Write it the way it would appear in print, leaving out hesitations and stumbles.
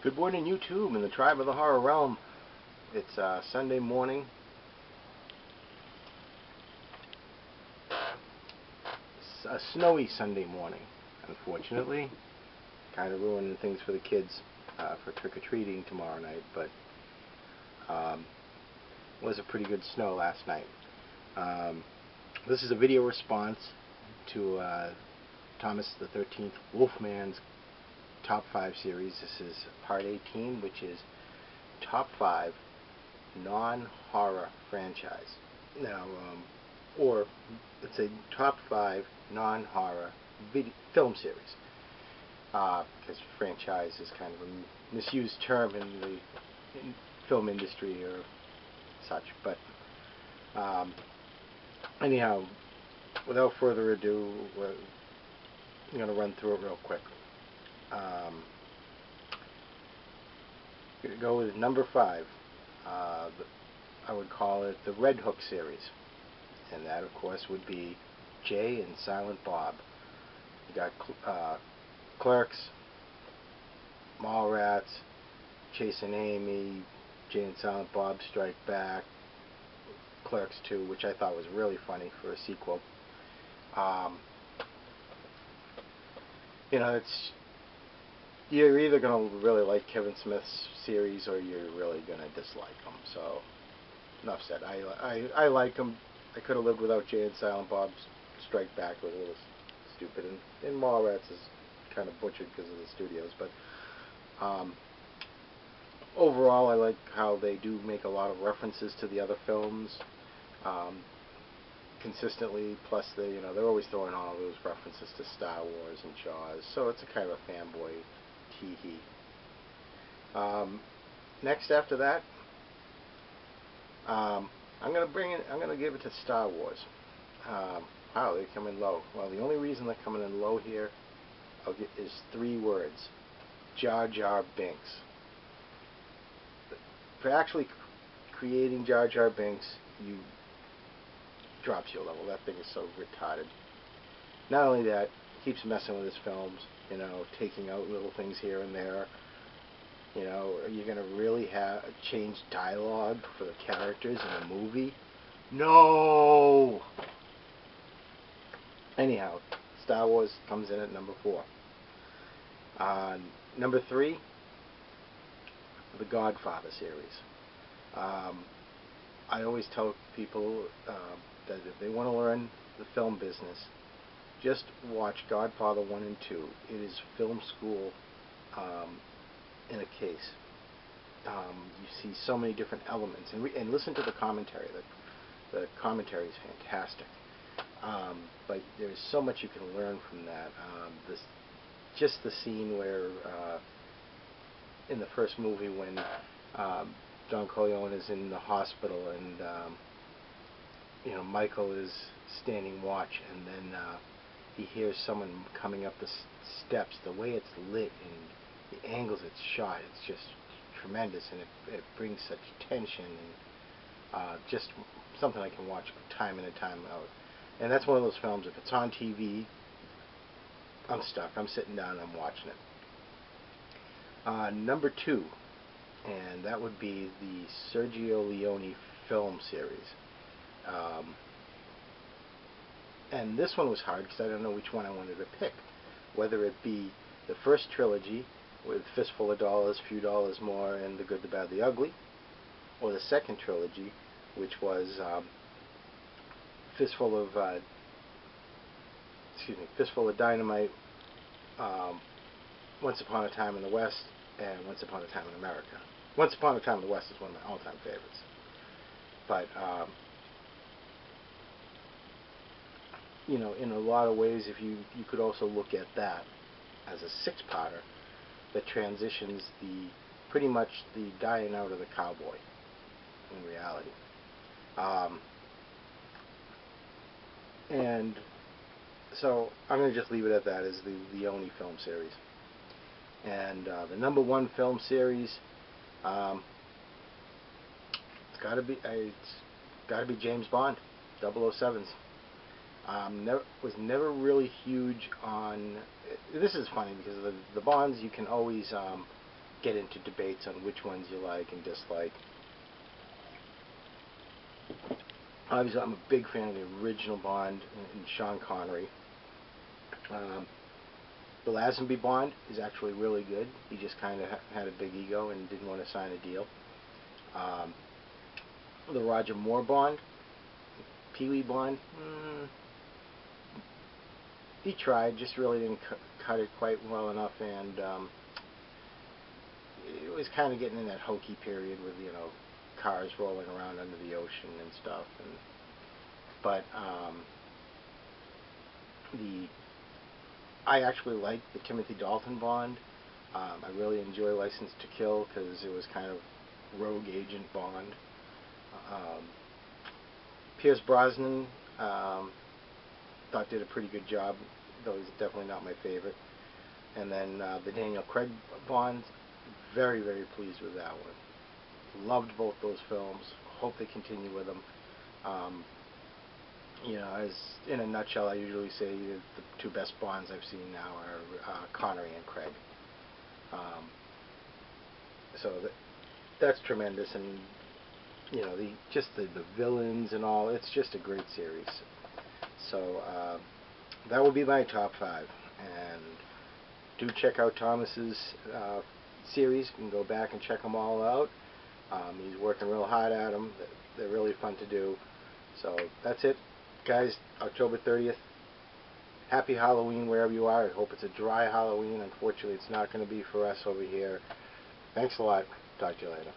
Good morning, YouTube and the Tribe of the Horror Realm. It's Sunday morning. It's a snowy Sunday morning, unfortunately. Kind of ruining things for the kids for trick-or-treating tomorrow night, but was a pretty good snow last night. This is a video response to Thomas the 13th Wolfman's Top 5 series. This is part 18, which is Top 5 non-horror franchise. Now, or it's a Top 5 non-horror film series, because franchise is kind of a misused term in the film industry or such. But anyhow, without further ado, I'm going to run through it real quick. Going to go with number 5. I would call it the Red Hook series, and that, of course, would be Jay and Silent Bob. You got Clerks, Mallrats, Chasing Amy, Jay and Silent Bob Strike Back, Clerks 2, which I thought was really funny for a sequel. You know, you're either going to really like Kevin Smith's series or you're really going to dislike them. So, enough said. I like them. I could have lived without Jay and Silent Bob's Strike Back. It was a little stupid. And Mallrats is kind of butchered because of the studios. But overall, I like how they do make a lot of references to the other films consistently. Plus, they're always throwing all those references to Star Wars and Jaws. So it's a kind of a fanboy tee-hee. Next, after that, I'm gonna give it to Star Wars. Wow, they come in low. Well, the only reason they're coming in low here is 3 words: Jar Jar Binks. For actually creating Jar Jar Binks, you drops your level. That thing is so retarded. Not only that, keeps messing with his films, taking out little things here and there. Are you going to really change dialogue for the characters in a movie? No! Anyhow, Star Wars comes in at number 4. Number 3, the Godfather series. I always tell people that if they want to learn the film business, just watch Godfather 1 and 2. It is film school in a case. You see so many different elements, and listen to the commentary. The commentary is fantastic. But there's so much you can learn from that. Just the scene where in the first movie when Don Corleone is in the hospital and Michael is standing watch, and then he hears someone coming up the steps. The way it's lit and the angles it's shot, it's just tremendous, and it brings such tension, and just something I can watch time in and time out. And that's one of those films, if it's on TV, I'm stuck. I'm sitting down and I'm watching it. Number 2, and that would be the Sergio Leone film series. And this one was hard because I don't know which one I wanted to pick. Whether it be the first trilogy with Fistful of Dollars, Few Dollars More, and The Good, the Bad, the Ugly, or the second trilogy, which was Fistful of Dynamite, Once Upon a Time in the West, and Once Upon a Time in America. Once Upon a Time in the West is one of my all-time favorites. But in a lot of ways, if you could also look at that as a 6-parter that transitions pretty much the dying out of the cowboy in reality. And so I'm going to just leave it at that as the Leone film series. And the number 1 film series, it's got to be James Bond, 007s. Was never really huge on. This is funny because the Bonds you can always get into debates on which ones you like and dislike. Obviously, I'm a big fan of the original Bond and Sean Connery. The Lazenby Bond is actually really good. He just kind of had a big ego and didn't want to sign a deal. The Roger Moore Bond, Pee Wee Bond, he tried, just really didn't cut it quite well enough, and it was kind of getting in that hokey period with, you know, cars rolling around under the ocean and stuff. But I actually like the Timothy Dalton Bond. I really enjoy License to Kill because it was kind of rogue agent Bond. Pierce Brosnan thought did a pretty good job, though he's definitely not my favorite. And then the Daniel Craig Bond, very, very pleased with that one. Loved both those films. Hope they continue with them. You know, as in a nutshell, I usually say the two best Bonds I've seen now are Connery and Craig. So that's tremendous, and you know, just the villains and all. It's just a great series. So that would be my top 5. And do check out Thomas's series. You can go back and check them all out. He's working real hard at them. They're really fun to do. So that's it, guys. October 30th. Happy Halloween wherever you are. I hope it's a dry Halloween. Unfortunately, it's not going to be for us over here. Thanks a lot. Talk to you later.